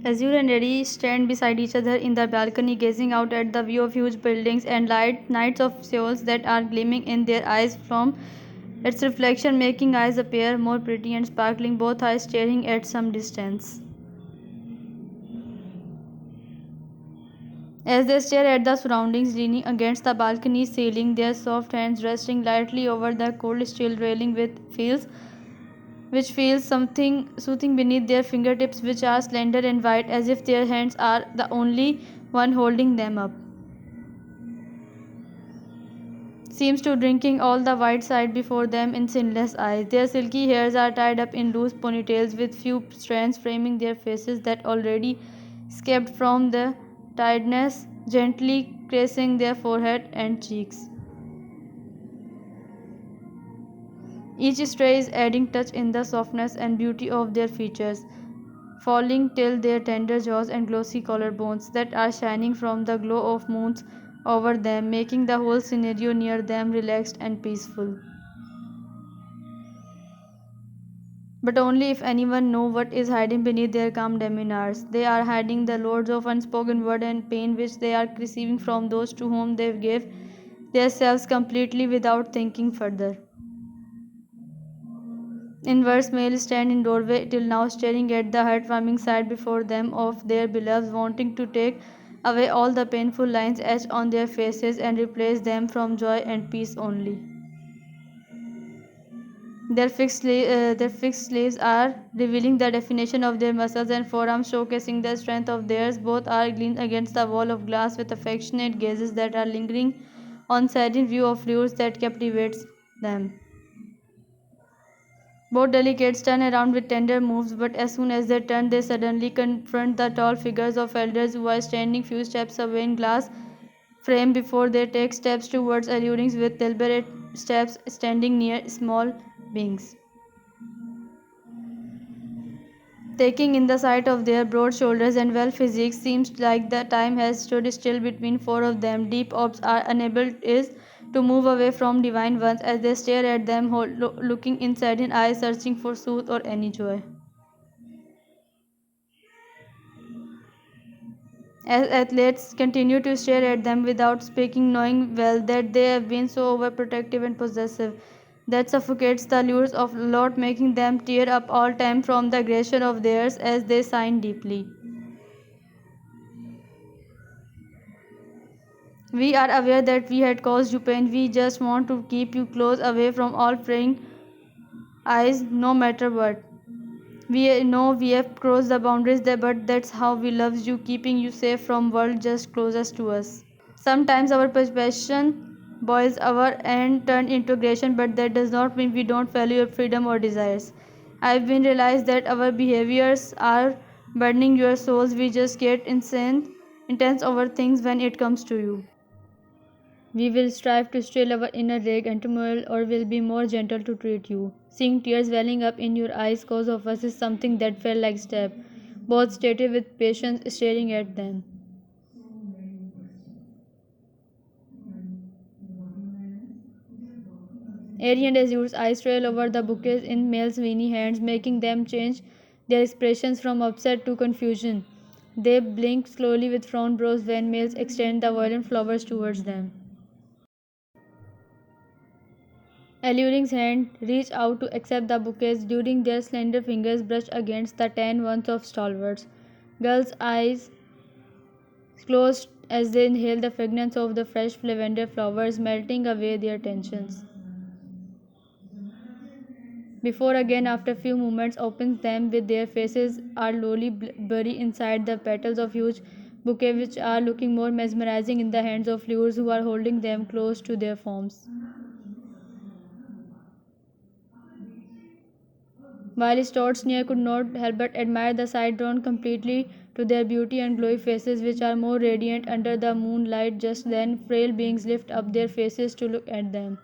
Azure and Eddie stand beside each other in the balcony, gazing out at the view of huge buildings and nights of Seoul that are gleaming in their eyes from its reflection, making eyes appear more pretty and sparkling, both eyes staring at some distance. As they stare at the surroundings, leaning against the balcony ceiling, their soft hands resting lightly over the cold steel railing which feels something soothing beneath their fingertips, which are slender and white, as if their hands are the only one holding them up. Seems to drinking all the white side before them in sinless eyes. Their silky hairs are tied up in loose ponytails with few strands framing their faces that already escaped from the tiredness, gently caressing their forehead and cheeks. Each stray is adding touch in the softness and beauty of their features, falling till their tender jaws and glossy collarbones that are shining from the glow of moons over them, making the whole scenario near them relaxed and peaceful. But only if anyone know what is hiding beneath their calm demeanors. They are hiding the loads of unspoken word and pain which they are receiving from those to whom they give themselves completely without thinking further. Inverse male stand in doorway till now staring at the heartwarming sight before them of their beloveds, wanting to take away all the painful lines etched on their faces and replace them from joy and peace only. Their fixed sleeves are revealing the definition of their muscles and forearms, showcasing the strength of theirs. Both are leaned against the wall of glass with affectionate gazes that are lingering on sudden view of lures that captivates them. Both delegates turn around with tender moves, but as soon as they turn, they suddenly confront the tall figures of elders who are standing few steps away in glass frame before they take steps towards alluring with deliberate steps standing near small beings. Taking in the sight of their broad shoulders and well physique, seems like the time has stood still between four of them. Deep orbs are unable is to move away from divine ones as they stare at them, looking inside in eyes, searching for soothe or any joy. As athletes continue to stare at them without speaking, knowing well that they have been so overprotective and possessive that suffocates the lures of lot, making them tear up all time from the aggression of theirs as they sigh deeply. We are aware that we had caused you pain. We just want to keep you close away from all prying eyes, no matter what. We know we have crossed the boundaries there, but that's how we love you, keeping you safe from world just closest to us. Sometimes our passion boils over and turn into aggression, but that does not mean we don't value your freedom or desires. I've been realized that our behaviors are burdening your souls. We just get intense over things when it comes to you. We will strive to still our inner rage and turmoil, or will be more gentle to treat you. Seeing tears welling up in your eyes cause of us is something that felt like step. Both stated with patience staring at them. Airy and Azure's eyes trail over the bouquets in Mel's veiny hands, making them change their expressions from upset to confusion. They blink slowly with frown brows when males extend the violent flowers towards them. Alluring's hand reached out to accept the bouquets during their slender fingers brushed against the tan ones of stalwarts. Girls' eyes closed as they inhaled the fragrance of the fresh lavender flowers, melting away their tensions. Before again, after a few moments, opens them with their faces are lowly buried inside the petals of huge bouquet, which are looking more mesmerizing in the hands of lures who are holding them close to their forms. While Stoats near could not help but admire the sight, drawn completely to their beauty and glowy faces, which are more radiant under the moonlight. Just then, frail beings lift up their faces to look at them,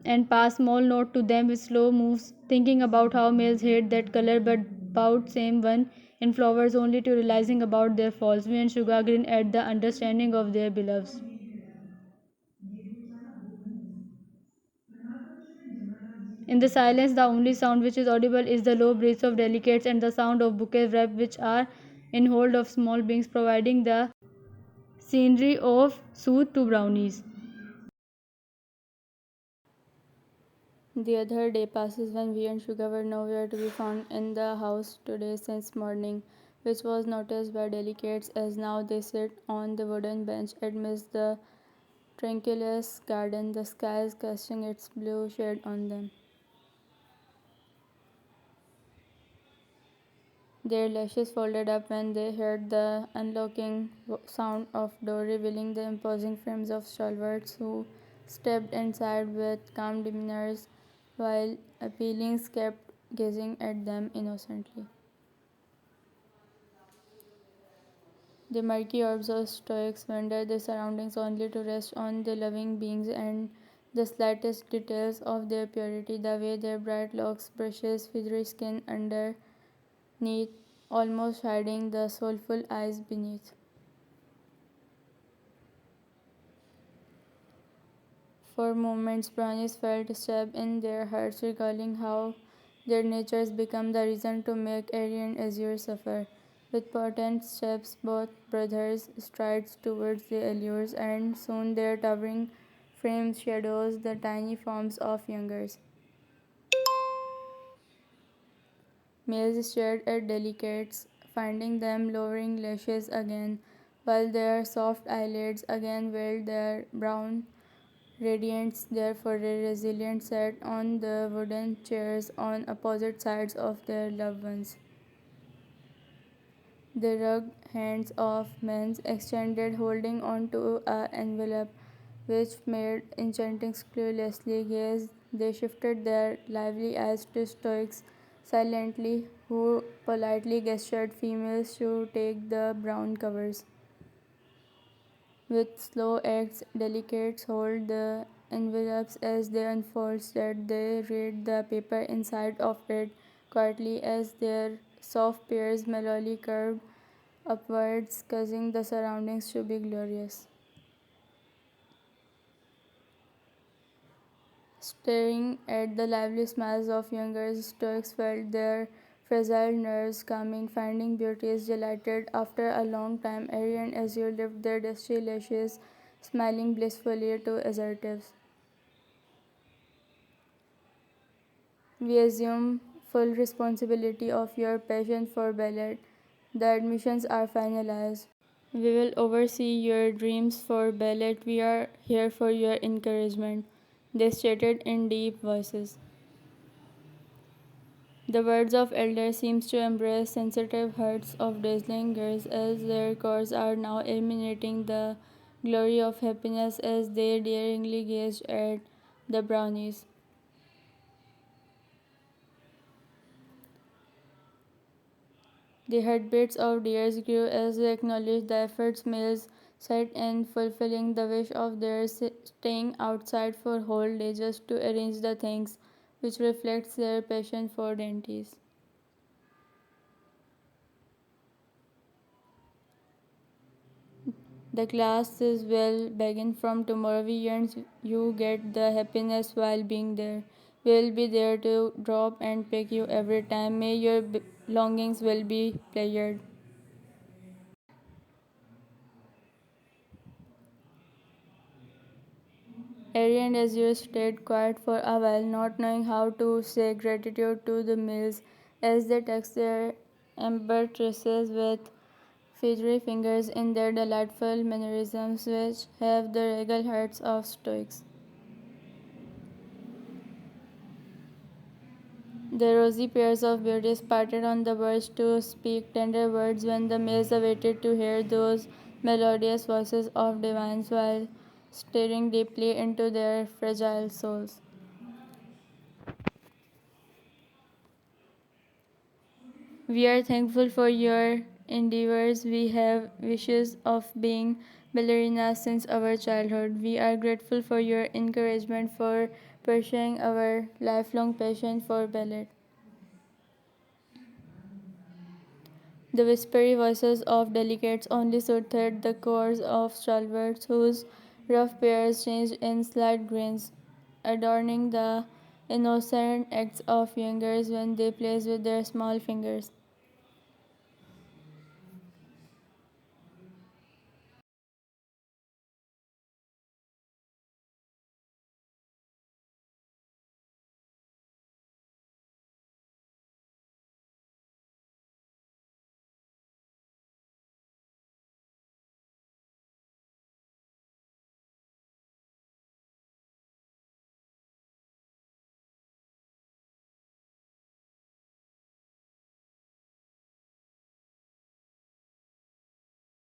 and pass small note to them with slow moves, thinking about how males hate that color but about same one in flowers, only to realizing about their faults. We and Sugar grin at the understanding of their beloveds. In the silence, the only sound which is audible is the low breaths of delicates and the sound of bouquets wrapped, which are in hold of small beings, providing the scenery of soothe to brownies. The other day passes when we and Sugar were nowhere to be found in the house today since morning, which was noticed by delicates as now they sit on the wooden bench amidst the tranquil garden, the sky is casting its blue shade on them. Their lashes folded up when they heard the unlocking sound of door revealing the imposing frames of stalwarts who stepped inside with calm demeanors while appealings kept gazing at them innocently. The murky orbs of stoics wander their surroundings only to rest on the loving beings and the slightest details of their purity, the way their bright locks brushes feathery skin underneath, almost hiding the soulful eyes beneath. For moments, brownies felt a stab in their hearts, recalling how their natures become the reason to make Ari and Azure suffer. With potent steps, both brothers strides towards the allures, and soon their towering frames shadows the tiny forms of youngers. Males stared at delicates, finding them lowering lashes again, while their soft eyelids again veiled their brown radiance. Therefore, a resilient sat on the wooden chairs on opposite sides of their loved ones. The rugged hands of men extended, holding on to an envelope which made enchanting cluelessly gaze. They shifted their lively eyes to stoics silently, who politely gestured females to take the brown covers. With slow acts, delicates hold the envelopes as they unfold, that they read the paper inside of it quietly as their soft peers mellowly curved upwards, causing the surroundings to be glorious. Staring at the lively smiles of younger stoics felt their fragile nerves calming, finding beauty is delighted. After a long time, Ari and Azure lift their dusty lashes, smiling blissfully to assertives. We assume full responsibility of your passion for ballet. The admissions are finalized. We will oversee your dreams for ballet. We are here for your encouragement, they stated in deep voices. The words of elders seem to embrace sensitive hearts of dazzling girls as their cores are now emanating the glory of happiness as they daringly gazed at the brownies. The heartbeats of deers grew as they acknowledged the efforts males set in fulfilling the wish of their staying outside for whole day just to arrange the things, which reflects their passion for dainties. The class is well begin from tomorrow. We yearn you get the happiness while being there. We will be there to drop and pick you every time. May your longings will be pleasured. Ari and Azure stayed quiet for a while, not knowing how to say gratitude to the mills as they touched their amber tresses with feathery fingers in their delightful mannerisms which have the regal hearts of stoics. The rosy pairs of beauties parted on the verge to speak tender words when the males awaited to hear those melodious voices of divines while staring deeply into their fragile souls. We are thankful for your endeavors. We have wishes of being ballerinas since our childhood. We are grateful for your encouragement for pursuing our lifelong passion for ballet. The whispery voices of delegates only soothed the chords of stalwarts whose rough pairs changed in slight grins, adorning the innocent acts of youngers when they play with their small fingers.